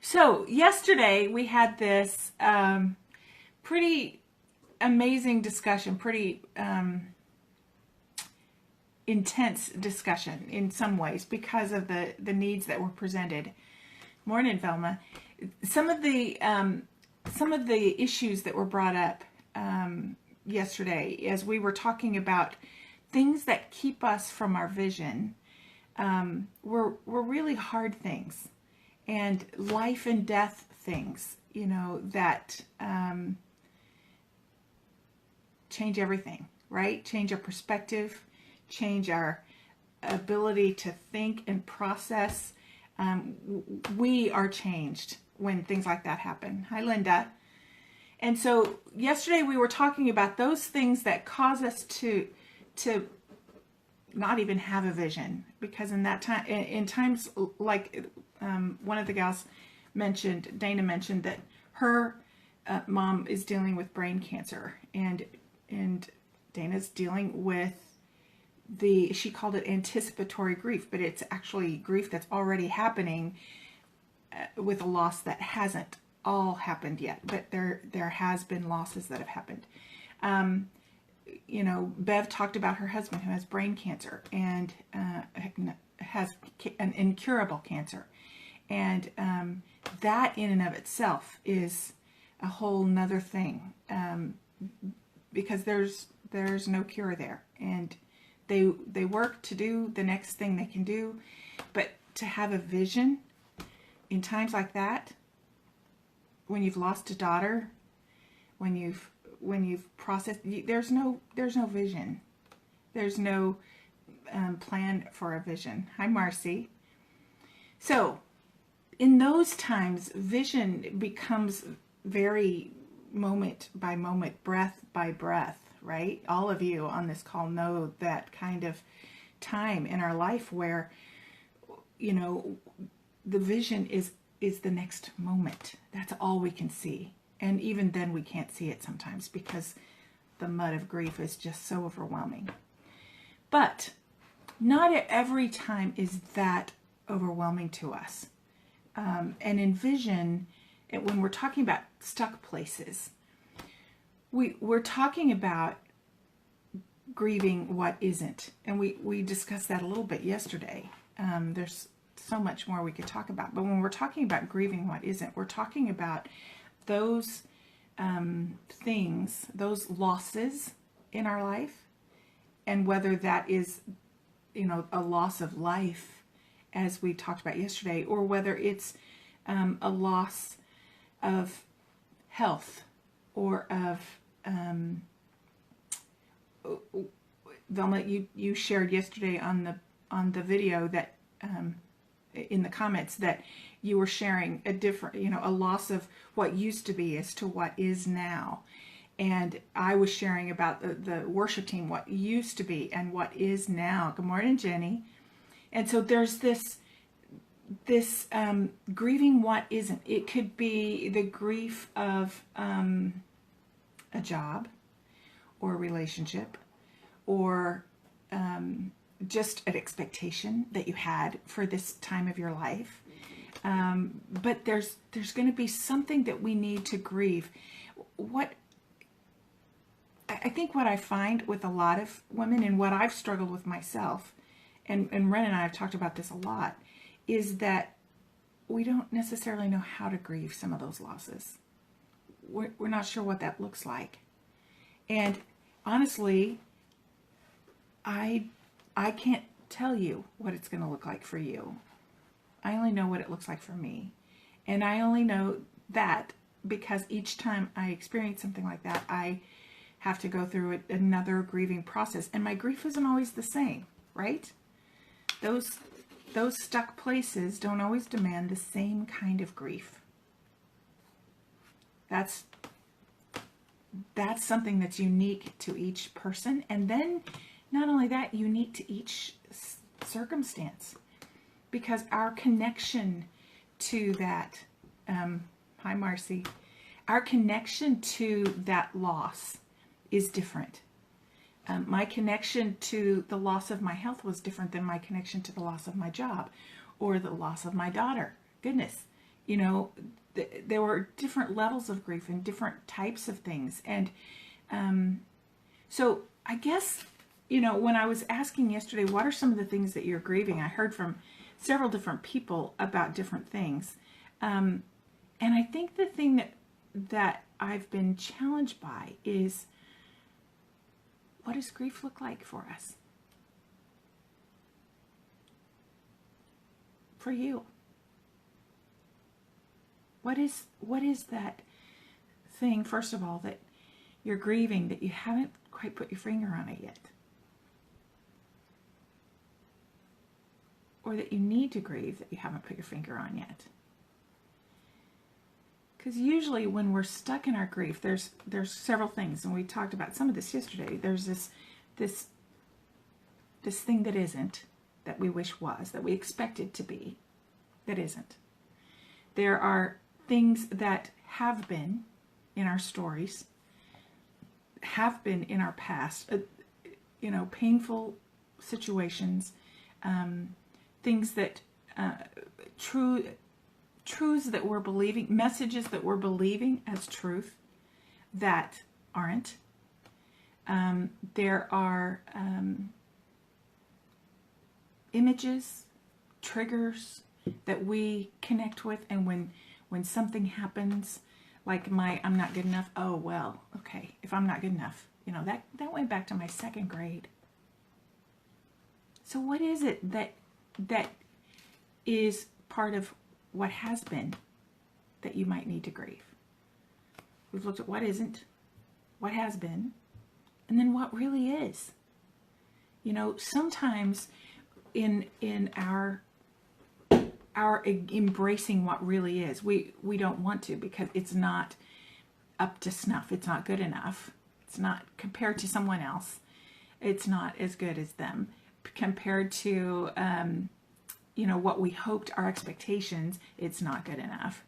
So yesterday we had this pretty amazing discussion, pretty intense discussion in some ways because of the needs that were presented. Morning, Velma. Some of the issues that were brought up yesterday as we were talking about things that keep us from our vision were really hard things, and life and death things, that change everything, right? Change our perspective, change our ability to think and process. We are changed when things like that happen. Hi, Linda. And so yesterday we were talking about those things that cause us to not even have a vision, because in that time, in times like one of the gals mentioned, Dana mentioned that her mom is dealing with brain cancer, and Dana's dealing with she called it anticipatory grief, but it's actually grief that's already happening with a loss that hasn't all happened yet, but there has been losses that have happened. Bev talked about her husband who has brain cancer and has an incurable cancer, and that in and of itself is a whole nother thing, because there's no cure there, and they work to do the next thing they can do, but to have a vision in times like that, when you've lost a daughter, when you've processed, there's no vision, there's no plan for a vision. Hi, Marcy. So in those times, vision becomes very moment by moment, breath by breath, right? All of you on this call know that kind of time in our life where, the vision is the next moment. That's all we can see. And even then we can't see it sometimes because the mud of grief is just so overwhelming. But not every time is that overwhelming to us. And in vision, when we're talking about stuck places, we're talking about grieving what isn't. And we discussed that a little bit yesterday. There's so much more we could talk about. But when we're talking about grieving what isn't, we're talking about those things, those losses in our life, and whether that is, a loss of life, as we talked about yesterday, or whether it's a loss of health, or of Velma, you shared yesterday on the video that in the comments that you were sharing a different, a loss of what used to be as to what is now. And I was sharing about the worship team, what used to be and what is now. Good morning, Jenny. And so there's this grieving what isn't. It could be the grief of a job or a relationship, or just an expectation that you had for this time of your life. But there's going to be something that we need to grieve. I think what I find with a lot of women, and what I've struggled with myself, and Ren and I have talked about this a lot, is that we don't necessarily know how to grieve some of those losses. We're not sure what that looks like. And honestly, I can't tell you what it's going to look like for you. I only know what it looks like for me. And I only know that because each time I experience something like that, I have to go through another grieving process. And my grief isn't always the same, right? Those stuck places don't always demand the same kind of grief. That's something that's unique to each person. And then not only that, unique to each circumstance, because our connection to that, hi Marcy, our connection to that loss is different. My connection to the loss of my health was different than my connection to the loss of my job or the loss of my daughter. Goodness, You know, there were different levels of grief and different types of things. And so I guess, you know, when I was asking yesterday, what are some of the things that you're grieving? I heard from several different people about different things. And I think the thing that I've been challenged by is, what does grief look like for us? For you? What is that thing, first of all, that you're grieving that you haven't quite put your finger on it yet? Or that you need to grieve that you haven't put your finger on yet? Because usually when we're stuck in our grief, there's several things, and we talked about some of this yesterday. There's this thing that isn't, that we wish was, that we expected to be, that isn't. There are things that have been in our stories, have been in our past, you know, painful situations, things that, truths that we're believing, messages that we're believing as truth that aren't. There are images, triggers that we connect with, and when something happens, like I'm not good enough, oh well, okay, if I'm not good enough, you know, that went back to my second grade. So what is it that is part of what has been that you might need to grieve? We've looked at what isn't, what has been, and then what really is. You know, sometimes in our embracing what really is, we don't want to, because it's not up to snuff. It's not good enough. It's not compared to someone else. It's not as good as them compared to you know, what we hoped, our expectations. It's not good enough.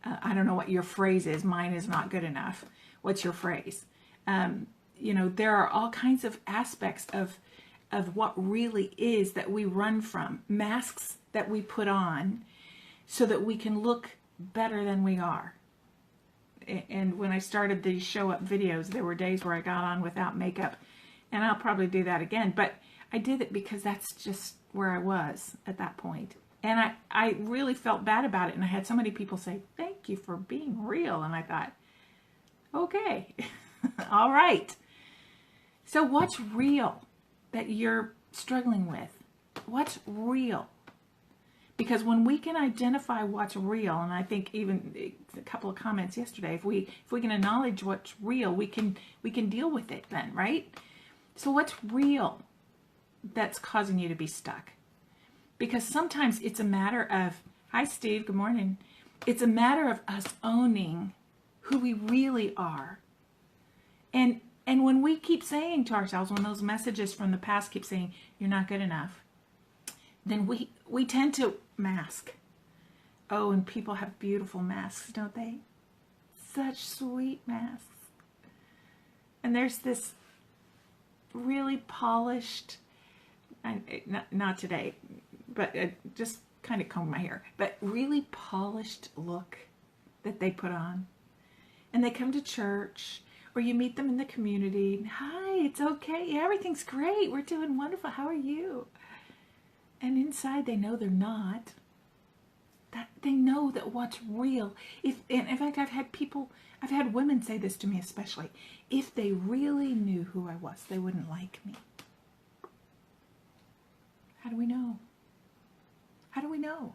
I don't know what your phrase is. Mine is not good enough. What's your phrase? You know, there are all kinds of aspects of what really is that we run from, masks that we put on so that we can look better than we are. And when I started these show up videos, there were days where I got on without makeup, and I'll probably do that again, but I did it because that's just where I was at that point. And I really felt bad about it. And I had so many people say, thank you for being real. And I thought, okay, all right. So what's real that you're struggling with? What's real? Because when we can identify what's real, and I think even a couple of comments yesterday, if we can acknowledge what's real, we can deal with it then, right? So what's real that's causing you to be stuck? Because sometimes it's a matter of, hi Steve, good morning. It's a matter of us owning who we really are. And when we keep saying to ourselves, when those messages from the past keep saying, you're not good enough, then we tend to mask. Oh, and people have beautiful masks, don't they? Such sweet masks. And there's this really polished, not today, but just kind of comb my hair, but really polished look that they put on. And they come to church, or you meet them in the community. Hi, it's okay. Yeah, everything's great. We're doing wonderful. How are you? And inside they know they're not. That they know that what's real. And in fact, I've had women say this to me especially. If they really knew who I was, they wouldn't like me. How do we know? How do we know?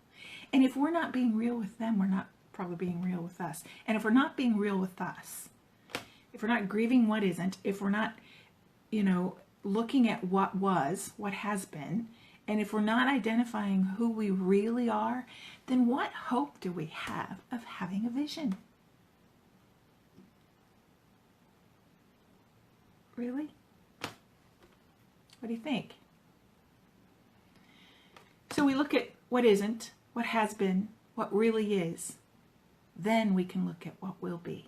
And if we're not being real with them, we're not probably being real with us. And if we're not being real with us, if we're not grieving what isn't, if we're not, you know, looking at what was, what has been, and if we're not identifying who we really are, then what hope do we have of having a vision? Really? What do you think? So we look at what isn't, what has been, what really is. Then we can look at what will be.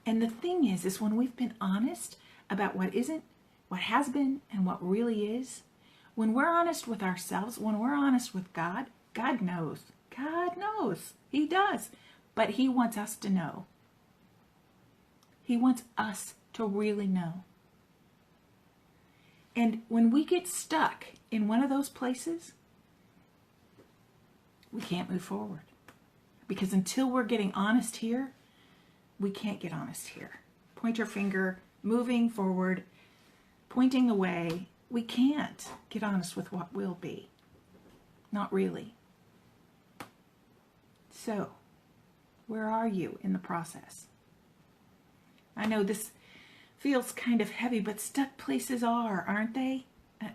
And the thing is when we've been honest about what isn't, what has been, and what really is, when we're honest with ourselves, when we're honest with God, God knows. God knows. He does. But he wants us to know. He wants us to really know. And when we get stuck in one of those places, we can't move forward. Because until we're getting honest here, we can't get honest here. Pointer finger, moving forward, pointing the way, we can't get honest with what will be. Not really. So, where are you in the process? I know this feels kind of heavy, but stuck places aren't they?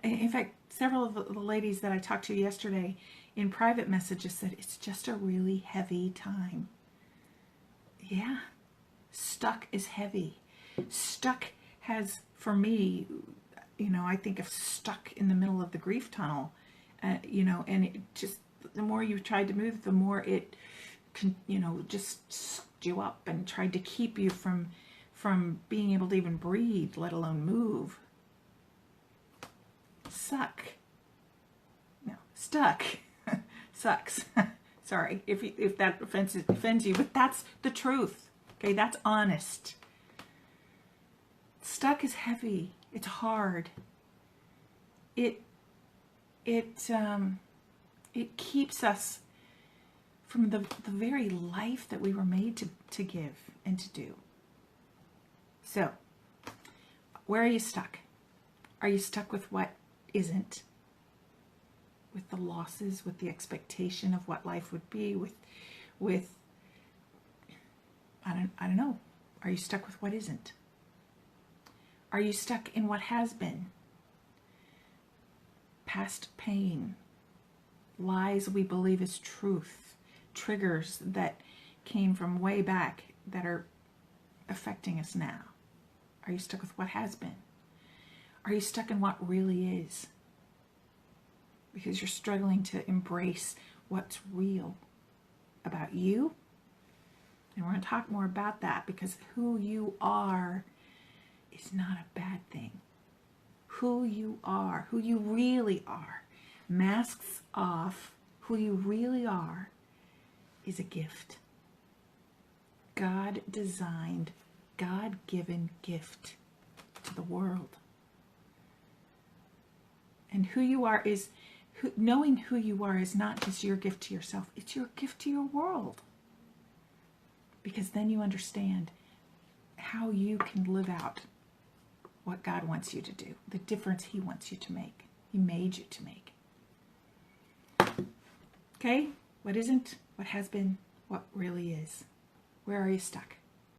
In fact, several of the ladies that I talked to yesterday in private messages said it's just a really heavy time. Yeah, stuck is heavy. Stuck has, for me, I think of stuck in the middle of the grief tunnel, and it just, the more you tried to move, the more it, just sucked you up and tried to keep you from being able to even breathe, let alone move. Stuck. Sucks. Sorry if that offends you, but that's the truth. Okay, that's honest. Stuck is heavy. It's hard. It keeps us from the very life that we were made to give and to do. So, where are you stuck? Are you stuck with what isn't? With the losses, with the expectation of what life would be, with I don't know. Are you stuck with what isn't? Are you stuck in what has been? Past pain, lies we believe is truth, triggers that came from way back that are affecting us now. Are you stuck with what has been? Are you stuck in what really is? Because you're struggling to embrace what's real about you. And we're going to talk more about that, because who you are is not a bad thing. Who you are, who you really are, masks off who you really are, is a gift. God designed, God-given gift to the world. And who you are is, knowing who you are is not just your gift to yourself, it's your gift to your world. Because then you understand how you can live out what God wants you to do, the difference He wants you to make. He made you to make. Okay? What isn't, what has been, what really is. Where are you stuck?